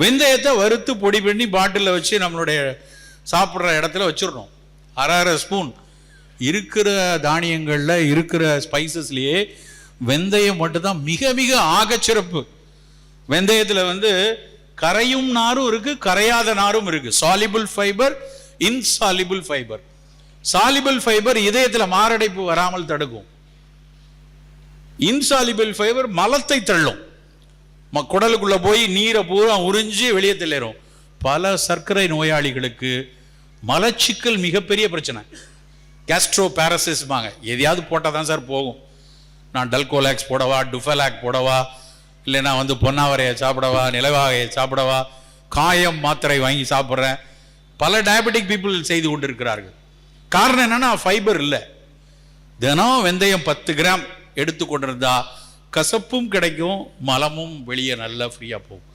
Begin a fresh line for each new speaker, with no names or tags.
வெந்தயத்தை வறுத்து பொடி பண்ணி பாட்டிலில் வச்சு நம்மளுடைய சாப்பிட்ற இடத்துல வச்சிடணும். அரை ஸ்பூன் இருக்கிற தானியங்களில் இருக்கிற ஸ்பைசஸ்லேயே வெந்தயம் மட்டும்தான் மிக மிக ஆகச்சிறப்பு. வெந்தயத்தில் கரையும் நாரும் இருக்கு, கரையாத நாரும் இருக்கு. Soluble fibre, insoluble fibre. Soluble fibre இதயத்தில் மாரடைப்பு வராமல் தடுக்கும். இன்சாலிபிள் ஃபைபர் மலத்தை தள்ளும், குடலுக்குள்ள போய் நீரை பூரா உறிஞ்சி வெளியே தள்ளிடும். பல சர்க்கரை நோயாளிகளுக்கு மலச்சிக்கல் மிகப்பெரிய பிரச்சனை. கேஸ்ட்ரோ பாரசிஸ்மாங்க, எதையாவது போட்டால் தான் சார் போகும். நான் டல்கோலாக்ஸ் போடவா, டுஃபலாக் போடவா, இல்லை நான் பொன்னாவரையை சாப்பிடவா, நிலவாகையை சாப்பிடவா, காயம் மாத்திரை வாங்கி சாப்பிட்றேன். பல டயபெட்டிக் பீப்புள் செய்து கொண்டிருக்கிறார்கள். காரணம் என்னன்னா ஃபைபர் இல்லை. தினம் வெந்தயம் 10 கிராம் எடுத்து கொண்டிருந்தா கசப்பும் கிடைக்கும், மலமும் வெளியே நல்லா ஃப்ரீயாக போகும்.